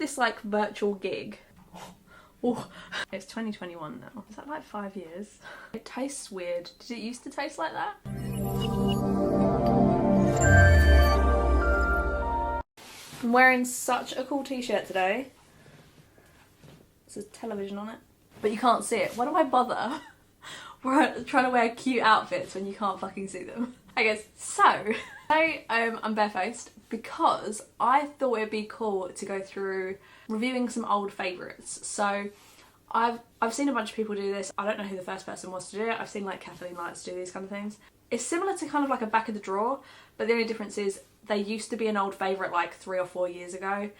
this like virtual gig. Oh, it's 2021 now. Is that like 5 years? It tastes weird. Did it used to taste like that? I'm wearing such a cool t-shirt today. There's a television on it, but you can't see it. Why do I bother? We're trying to wear cute outfits when you can't fucking see them. I guess so. Today I'm barefaced because I thought it'd be cool to go through reviewing some old favourites. So I've seen a bunch of people do this. I don't know who the first person was to do it. I've seen like Kathleen Lights do these kind of things. It's similar to kind of like a back of the drawer, but the only difference is they used to be an old favourite like 3 or 4 years ago,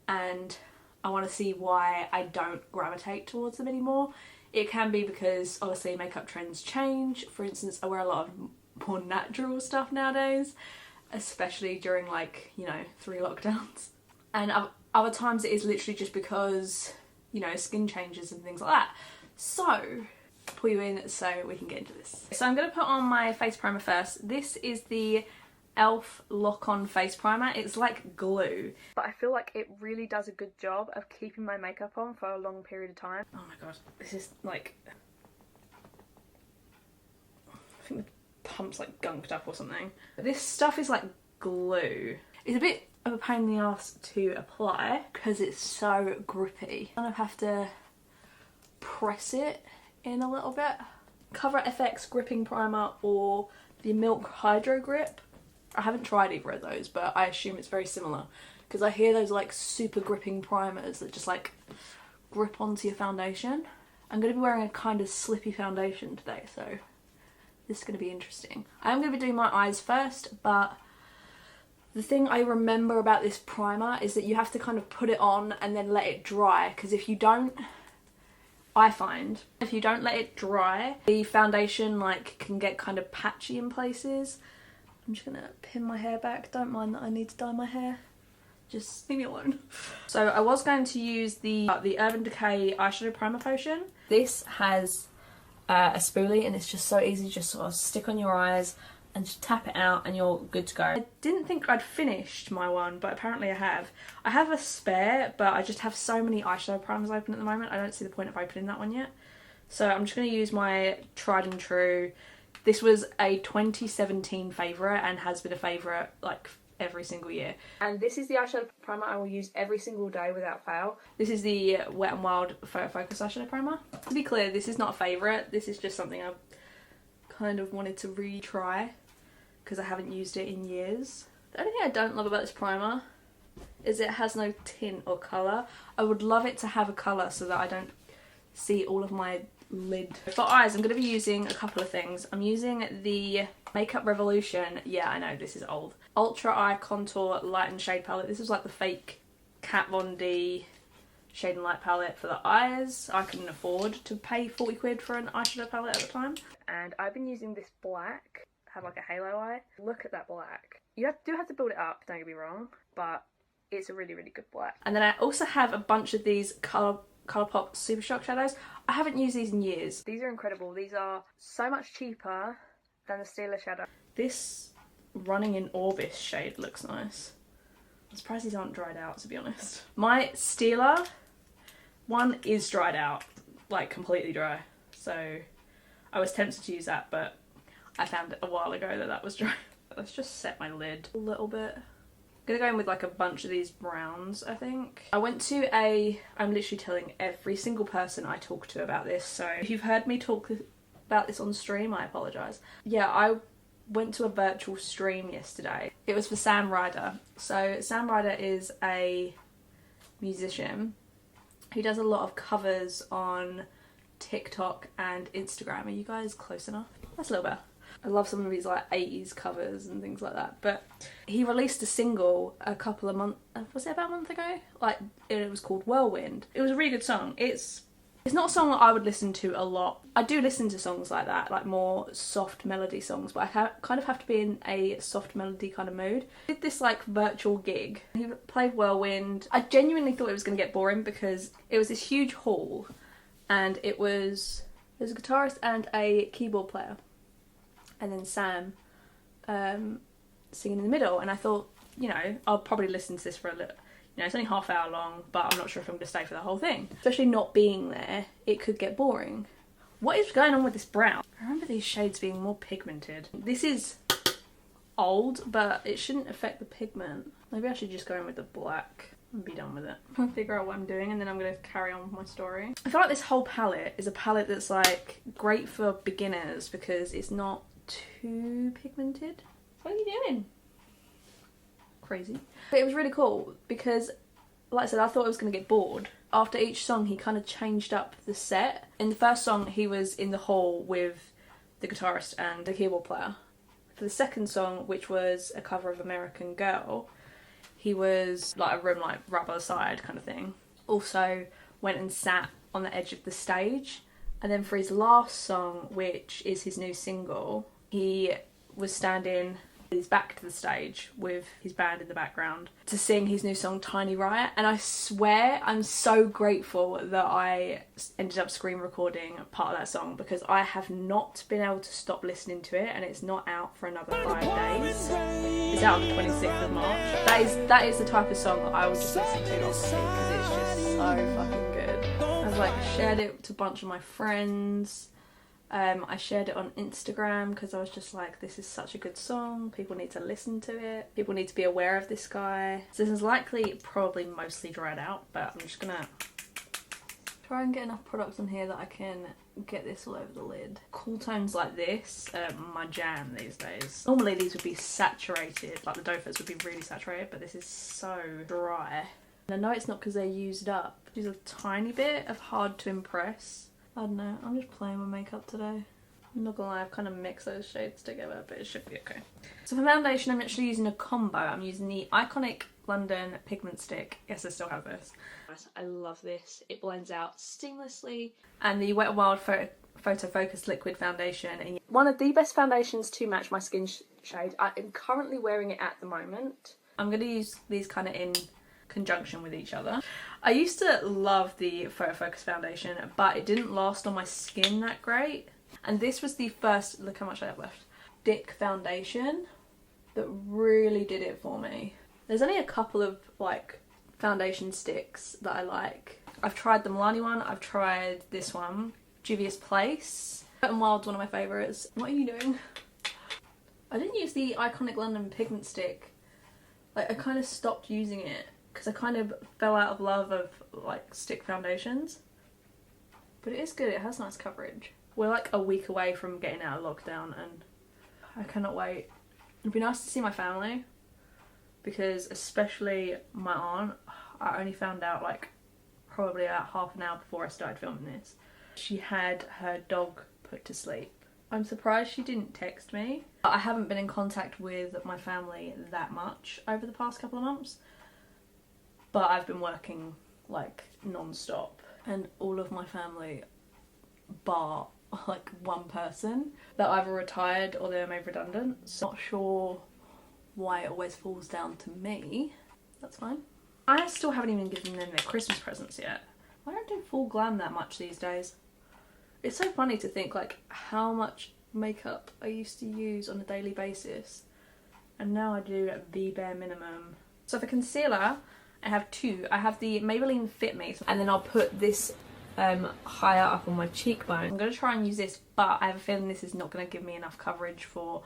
and I want to see why I don't gravitate towards them anymore. It can be because obviously makeup trends change. For instance, I wear a lot of more natural stuff nowadays, especially during like, you know, 3 lockdowns. And other times it is literally just because, you know, skin changes and things like that. So, pull you in so we can get into this. So I'm going to put on my face primer first. This is the e.l.f. Lock-On Face Primer. It's like glue, but I feel like it really does a good job of keeping my makeup on for a long period of time. Oh my god, this is like... I think the pump's like gunked up or something. This stuff is like glue. It's a bit of a pain in the ass to apply because it's so grippy. I kind of have to press it in a little bit. Cover FX Gripping Primer or the Milk Hydro Grip. I haven't tried either of those, but I assume it's very similar because I hear those like super gripping primers that just like grip onto your foundation. I'm going to be wearing a kind of slippy foundation today, so this is going to be interesting. I am going to be doing my eyes first, but the thing I remember about this primer is that you have to kind of put it on and then let it dry, because if you don't, I find if you don't let it dry, the foundation like can get kind of patchy in places. I'm just gonna pin my hair back. Don't mind that I need to dye my hair. Just leave me alone. So I was going to use the Urban Decay eyeshadow primer potion. This has a spoolie and it's just so easy. Just sort of stick on your eyes and just tap it out and you're good to go. I didn't think I'd finished my one, but apparently I have. I have a spare, but I just have so many eyeshadow primers open at the moment. I don't see the point of opening that one yet. So I'm just going to use my tried and true. This was a 2017 favourite and has been a favourite like every single year. And this is the eyeshadow primer I will use every single day without fail. This is the Wet n Wild Photofocus eyeshadow primer. To be clear, this is not a favourite. This is just something I've kind of wanted to retry because I haven't used it in years. The only thing I don't love about this primer is it has no tint or colour. I would love it to have a colour so that I don't see all of my lid. For eyes, I'm going to be using a couple of things. I'm using the Makeup Revolution, yeah I know this is old, Ultra Eye Contour Light and Shade Palette. This is like the fake Kat Von D shade and light palette for the eyes. I couldn't afford to pay 40 quid for an eyeshadow palette at the time. And I've been using this black, have like a halo eye. Look at that black. You do have to build it up, don't get me wrong, but it's a really, really good black. And then I also have a bunch of these Colourpop Super Shock shadows. I haven't used these in years. These are incredible. These are so much cheaper than the Stila shadow. This Running in Orbis shade looks nice. I'm surprised these aren't dried out, to be honest. My Stila one is dried out, like completely dry. So I was tempted to use that, but I found it a while ago that that was dry. Let's just set my lid a little bit. I'm gonna go in with like a bunch of these browns, I think. I went to I'm literally telling every single person I talk to about this, so if you've heard me talk about this on stream, I apologise. Yeah, I went to a virtual stream yesterday. It was for Sam Ryder. So Sam Ryder is a musician who does a lot of covers on TikTok and Instagram. Are you guys close enough? That's a little better. I love some of his like 80s covers and things like that. But he released a single a couple of months, was it about a month ago? Like, it was called Whirlwind. It was a really good song. It's not a song that I would listen to a lot. I do listen to songs like that, like more soft melody songs, but I kind of have to be in a soft melody kind of mood. I did this like virtual gig. He played Whirlwind. I genuinely thought it was going to get boring because it was this huge hall and there's a guitarist and a keyboard player. And then Sam singing in the middle, and I thought, you know, I'll probably listen to this for a little, You know, it's only half hour long, but I'm not sure if I'm going to stay for the whole thing. Especially not being there, it could get boring. What is going on with this brown? I remember these shades being more pigmented. This is old, but it shouldn't affect the pigment. Maybe I should just go in with the black and be done with it. I'm gonna figure out what I'm doing and then I'm gonna carry on with my story. I feel like this whole palette is a palette that's like great for beginners because it's not too pigmented. What are you doing? Crazy. But it was really cool because, like I said, I thought I was gonna get bored. After each song he kind of changed up the set. In the first song he was in the hall with the guitarist and the keyboard player. For the second song, which was a cover of American Girl, he was like a room like right by the side kind of thing. Also went and sat on the edge of the stage. And then for his last song, which is his new single, he was standing with his back to the stage with his band in the background to sing his new song Tiny Riot. And I swear I'm so grateful that I ended up screen recording part of that song because I have not been able to stop listening to it, and it's not out for another 5 days. It's out on the 26th of March. That is the type of song that I will just listen to on repeat because it's just so fucking good. I've like shared it to a bunch of my friends. I shared it on Instagram because I was just like, this is such a good song, people need to listen to it, people need to be aware of this guy. So this is likely probably mostly dried out, but I'm just gonna try and get enough products on here that I can get this all over the lid. Cool tones like this are my jam these days. Normally these would be saturated, like the doe foots would be really saturated, but this is so dry. And I know it's not because they're used up. Use a tiny bit of Hard to Impress. I don't know, I'm just playing with makeup today. I'm not gonna lie, I've kind of mixed those shades together, but it should be okay. So for foundation, I'm actually using a combo. I'm using the Iconic London Pigment Stick. Yes, I still have this. I love this. It blends out seamlessly. And the Wet n Wild Photofocus Liquid Foundation. And one of the best foundations to match my skin shade. I am currently wearing it at the moment. I'm gonna use these kind of in conjunction with each other. I used to love the Photofocus foundation, but it didn't last on my skin that great. And this was the first, look how much I have left, stick foundation that really did it for me. There's only a couple of like foundation sticks that I like. I've tried the Milani one, I've tried this one, Juvia's Place. Wet n Wild's one of my favourites. What are you doing? I didn't use the Iconic London Pigment Stick. Like I kind of stopped using it because I kind of fell out of love of like stick foundations. But it is good, it has nice coverage. We're like a week away from getting out of lockdown and I cannot wait. It'd be nice to see my family because especially my aunt, I only found out like probably about half an hour before I started filming this. She had her dog put to sleep. I'm surprised she didn't text me. I haven't been in contact with my family that much over the past couple of months. But I've been working like non-stop and all of my family bar like one person that either retired or they were made redundant. So not sure why it always falls down to me. That's fine. I still haven't even given them their Christmas presents yet. I don't do full glam that much these days. It's so funny to think like how much makeup I used to use on a daily basis and now I do the bare minimum. So for concealer I have two. I have the Maybelline Fit Me and then I'll put this higher up on my cheekbone. I'm going to try and use this, but I have a feeling this is not going to give me enough coverage for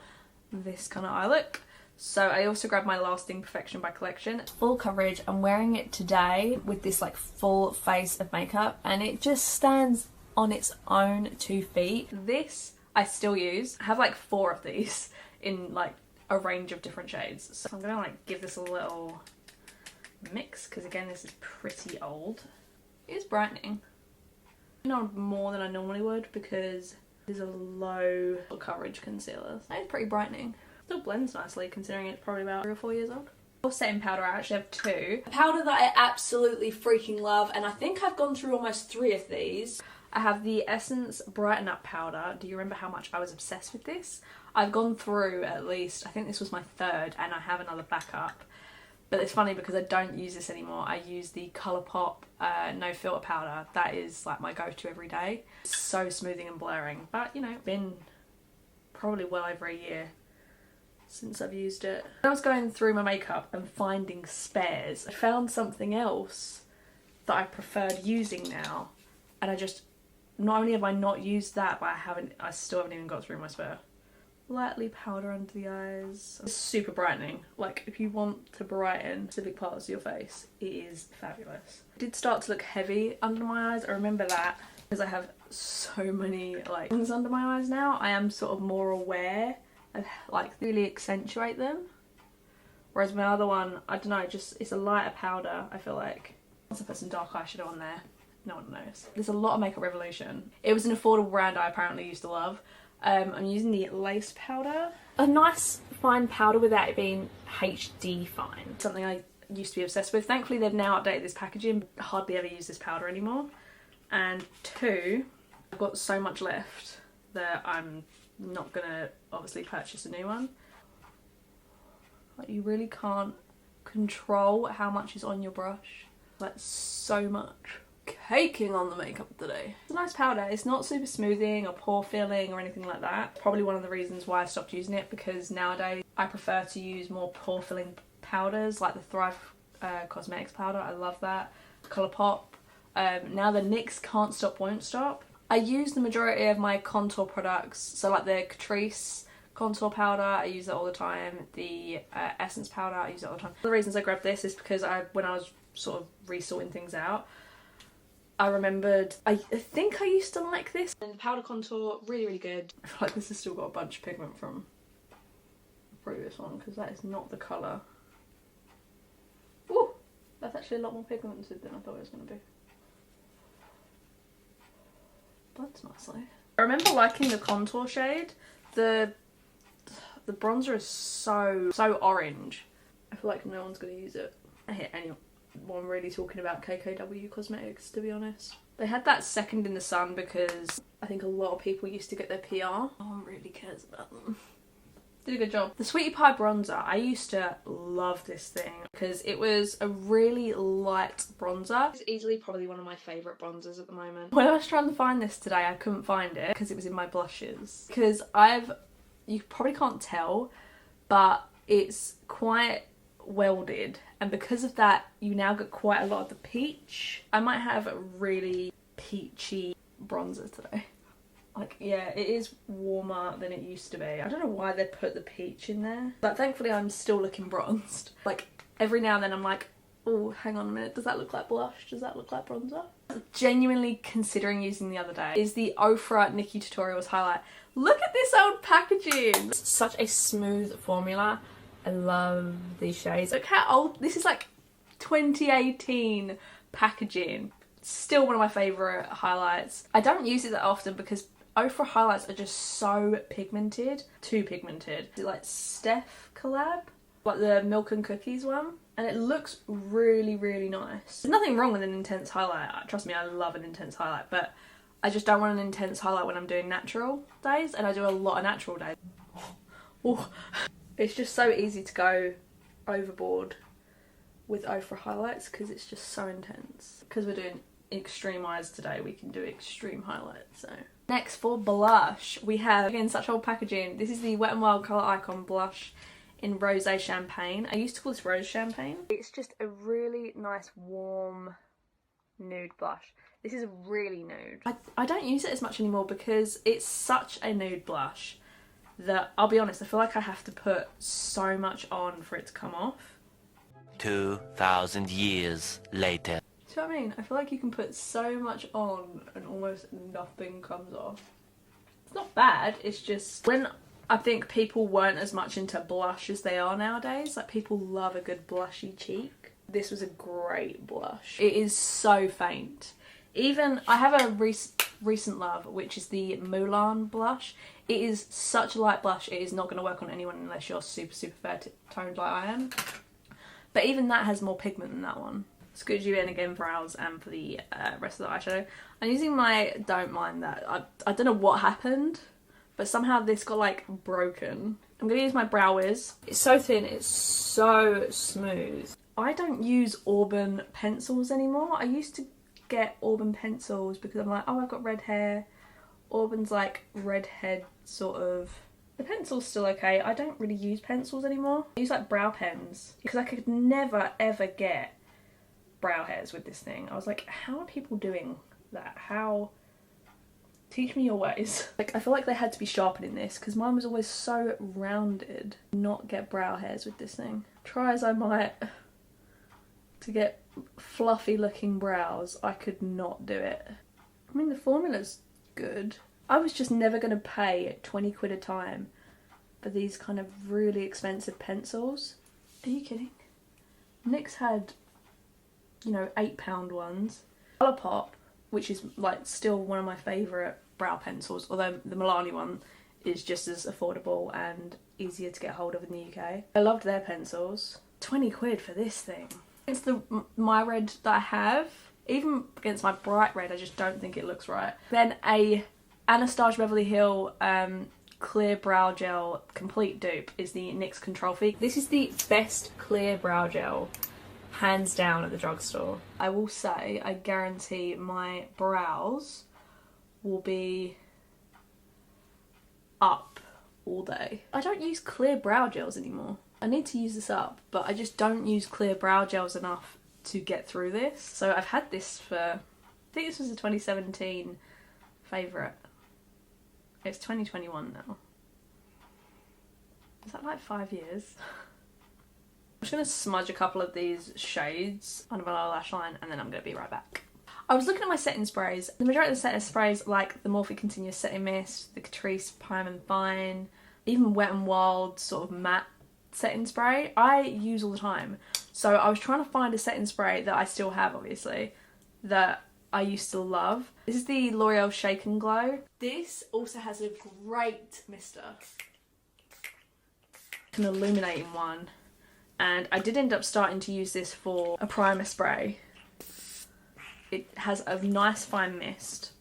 this kind of eye look. So I also grabbed my Lasting Perfection by Collection. Full coverage. I'm wearing it today with this like full face of makeup and it just stands on its own 2 feet. This I still use. I have like 4 of these in like a range of different shades. So I'm going to like give this a little mix because again this is pretty old. It is brightening. Not more than I normally would because this is a low coverage concealer. It's pretty brightening. Still blends nicely considering it's probably about 3 or 4 years old. For setting powder I actually have 2. A powder that I absolutely freaking love and I think I've gone through almost 3 of these. I have the Essence Brighten Up powder. Do you remember how much I was obsessed with this? I've gone through at least, I think this was my 3rd and I have another backup. But it's funny because I don't use this anymore. I use the Colourpop no filter powder. That is like my go-to every day. It's so smoothing and blurring. But you know, been probably well over a year since I've used it. When I was going through my makeup and finding spares, I found something else that I preferred using now, and I just, not only have I not used that, but I still haven't even got through my spare. Lightly powder under the eyes. It's super brightening. Like, if you want to brighten specific parts of your face, it is fabulous. It did start to look heavy under my eyes. I remember that because I have so many like things under my eyes now. I am sort of more aware of like really accentuate them. Whereas my other one, I don't know, just it's a lighter powder. I feel like once I put some dark eyeshadow on there, no one knows. There's a lot of Makeup Revolution. It was an affordable brand I apparently used to love. I'm using the lace powder. A nice fine powder without it being HD fine. Something I used to be obsessed with. Thankfully they've now updated this packaging. I hardly ever use this powder anymore. And two, I've got so much left that I'm not gonna obviously purchase a new one. Like, you really can't control how much is on your brush. Like, so much. Caking on the makeup today. It's a nice powder. It's not super smoothing or pore filling or anything like that. Probably one of the reasons why I stopped using it, because nowadays I prefer to use more pore filling powders like the Thrive Cosmetics powder. I love that. Colourpop. Now the NYX Can't Stop Won't Stop. I use the majority of my contour products, so like the Catrice contour powder, I use it all the time. The Essence powder, I use it all the time. One of the reasons I grabbed this is because when I was sort of resorting things out, I remembered, I think I used to like this. And the powder contour, really, really good. I feel like this has still got a bunch of pigment from the previous one, because that is not the colour. Ooh, that's actually a lot more pigmented than I thought it was going to be. Blends nicely. I remember liking the contour shade. The bronzer is so orange. I feel like no one's going to use it. I hate anyone really talking about KKW Cosmetics, to be honest. They had that second in the sun because I think a lot of people used to get their PR. No one really cares about them. Did a good job. The Sweetie Pie bronzer, I used to love this thing because it was a really light bronzer. It's easily probably one of my favourite bronzers at the moment. When I was trying to find this today, I couldn't find it because it was in my blushes. Because you probably can't tell, but it's quite welded, and because of that you now get quite a lot of the peach. I might have a really peachy bronzer today. Like, yeah, it is warmer than it used to be. I don't know why they put the peach in there, but thankfully I'm still looking bronzed. Like, every now and then I'm like, oh, hang on a minute, does that look like blush? Does that look like bronzer? Genuinely considering using the other day is the Ofra Nikkietutorials highlight. Look at this old packaging. It's such a smooth formula. I love these shades. Look how old, this is like 2018 packaging. Still one of my favourite highlights. I don't use it that often because Ofra highlights are just so pigmented. Too pigmented. It's like Steph collab, like the Milk and Cookies one. And it looks really, really nice. There's nothing wrong with an intense highlight. Trust me, I love an intense highlight, but I just don't want an intense highlight when I'm doing natural days, and I do a lot of natural days. Ooh. It's just so easy to go overboard with Ofra highlights because it's just so intense. Because we're doing extreme eyes today, we can do extreme highlights. So next, for blush, we have, again, such old packaging. This is the Wet n Wild Colour Icon blush in Rosé Champagne. I used to call this Rose Champagne. It's just a really nice warm nude blush. This is really nude. I don't use it as much anymore because it's such a nude blush that, I'll be honest, I feel like I have to put so much on for it to come off. 2,000 years later. Do you know what I mean? I feel like you can put so much on and almost nothing comes off. It's not bad, it's just when I think people weren't as much into blush as they are nowadays. Like, people love a good blushy cheek. This was a great blush. It is so faint. Even, I have a recent love, which is the Mulan blush. It is such a light blush, it is not going to work on anyone unless you're super fair toned like I am. But even that has more pigment than that one. Squidge you in again for brows and for the rest of the eyeshadow. I'm using my, don't mind that. I don't know what happened, but somehow this got like broken. I'm going to use my Brow Wiz. It's so thin, it's so smooth. I don't use Auburn pencils anymore. I used to get Auburn pencils because I'm like, oh, I've got red hair. Auburn's like redhead sort of The pencil's still okay. I don't really use pencils anymore. I use like brow pens because I could never ever get brow hairs with this thing. I was like, how are people doing that? How? Teach me your ways. Like, I feel like they had to be sharpening this because mine was always so rounded. Not get brow hairs with this thing. Try as I might to get fluffy looking brows, I could not do it. I mean, the formula's good. I was just never going to pay 20 quid a time for these kind of really expensive pencils. Are you kidding? NYX had, you know, £8 ones. Colourpop, which is like still one of my favourite brow pencils, although the Milani one is just as affordable and easier to get hold of in the UK. I loved their pencils. 20 quid for this thing. It's the my red that I have. Even against my bright red, I just don't think it looks right. Then a Anastasia Beverly Hill clear brow gel complete dupe is the NYX Control Freak. This is the best clear brow gel, hands down, at the drugstore. I will say, I guarantee my brows will be up all day. I don't use clear brow gels anymore. I need to use this up, but I just don't use clear brow gels enough to get through this. So I've had this for, I think this was a 2017 favourite. It's 2021 now. Is that like 5 years? I'm just going to smudge a couple of these shades under my lower lash line and then I'm going to be right back. I was looking at my setting sprays. The majority of the setting sprays, like the Morphe Continuous Setting Mist, the Catrice Prime and Fine, even Wet n Wild sort of matte setting spray, I use all the time. So I was trying to find a setting spray that I still have, obviously, that I used to love. This is the L'Oreal Shake and Glow. This also has a great mister. An illuminating one. And I did end up starting to use this for a primer spray. It has a nice fine mist.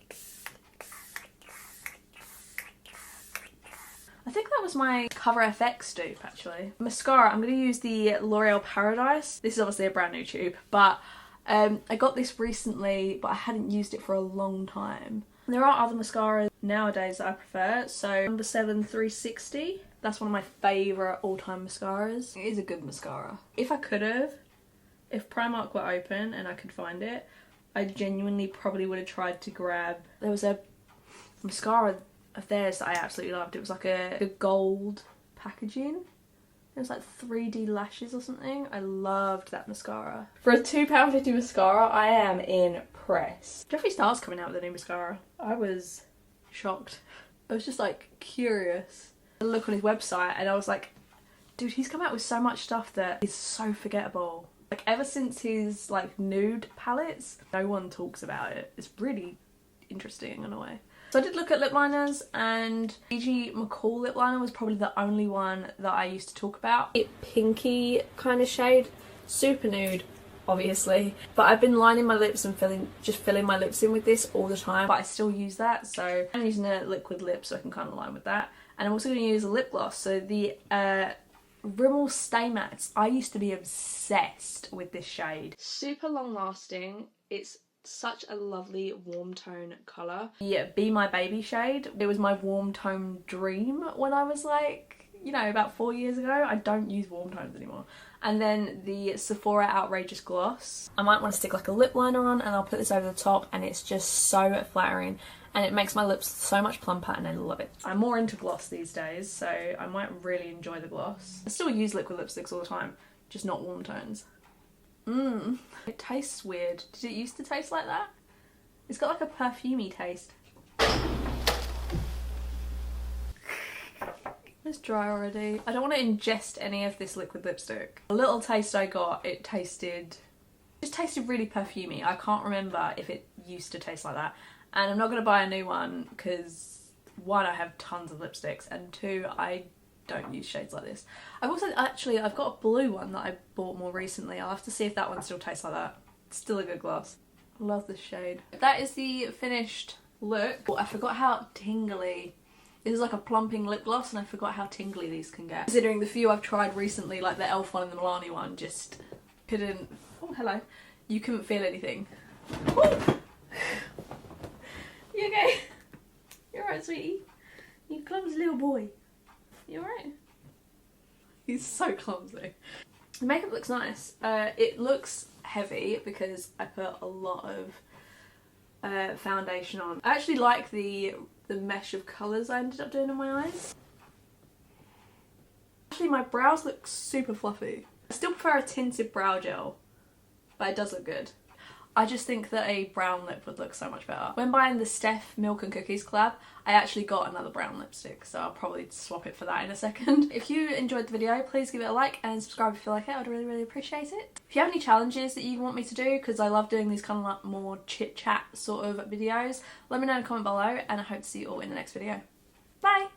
I think that was my Cover FX dupe, actually. Mascara, I'm going to use the L'Oreal Paradise. This is obviously a brand new tube, but I got this recently, but I hadn't used it for a long time. There are other mascaras nowadays that I prefer, so number 7 360. That's one of my favourite all-time mascaras. It is a good mascara. If I could have, if Primark were open and I could find it, I genuinely probably would have tried to grab... There was a mascara of theirs that I absolutely loved. It was like a gold packaging. It was like 3D lashes or something. I loved that mascara. For a £2.50 mascara, I am impressed. Jeffree Star's coming out with a new mascara. I was shocked. I was just like curious. I look on his website and I was like, dude, he's come out with so much stuff that is so forgettable. Like ever since his like nude palettes, no one talks about it. It's really interesting in a way. So I did look at lip liners, and E.G. McCall lip liner was probably the only one that I used to talk about. It pinky kind of shade, super nude obviously, but I've been lining my lips and filling my lips in with this all the time, but I still use that. So I'm using a liquid lip so I can kind of line with that, and I'm also going to use a lip gloss. So the Rimmel Stay Mattes. I used to be obsessed with this shade. Super long lasting. It's such a lovely warm tone colour. Yeah, Be My Baby shade. It was my warm tone dream when I was like, you know, about 4 years ago. I don't use warm tones anymore. And then the Sephora Outrageous Gloss. I might want to stick like a lip liner on and I'll put this over the top, and it's just so flattering and it makes my lips so much plumper and I love it. I'm more into gloss these days, so I might really enjoy the gloss. I still use liquid lipsticks all the time, just not warm tones. It tastes weird. Did it used to taste like that? It's got like a perfumey taste. It's dry already. I don't want to ingest any of this liquid lipstick. The little taste I got, it just tasted really perfumey. I can't remember if it used to taste like that. And I'm not going to buy a new one because, one, I have tons of lipsticks, and two, I don't use shades like this. I've also, actually, I've got a blue one that I bought more recently. I'll have to see if that one still tastes like that. It's still a good gloss. I love this shade. That is the finished look. Oh, I forgot how tingly. This is like a plumping lip gloss, and I forgot how tingly these can get. Considering the few I've tried recently, like the e.l.f. one and the Milani one, just couldn't... Oh, hello. You couldn't feel anything. Oh. You okay? You're right, sweetie. You clumsy little boy. You alright? He's so clumsy. The makeup looks nice. It looks heavy because I put a lot of foundation on. I actually like the mesh of colours I ended up doing on my eyes. Actually, my brows look super fluffy. I still prefer a tinted brow gel, but it does look good. I just think that a brown lip would look so much better. When buying the Steph Milk and Cookies collab, I actually got another brown lipstick, so I'll probably swap it for that in a second. If you enjoyed the video, please give it a like and subscribe if you like it. I'd really, really appreciate it. If you have any challenges that you want me to do, because I love doing these kind of like more chit chat sort of videos, let me know in a comment below, and I hope to see you all in the next video. Bye!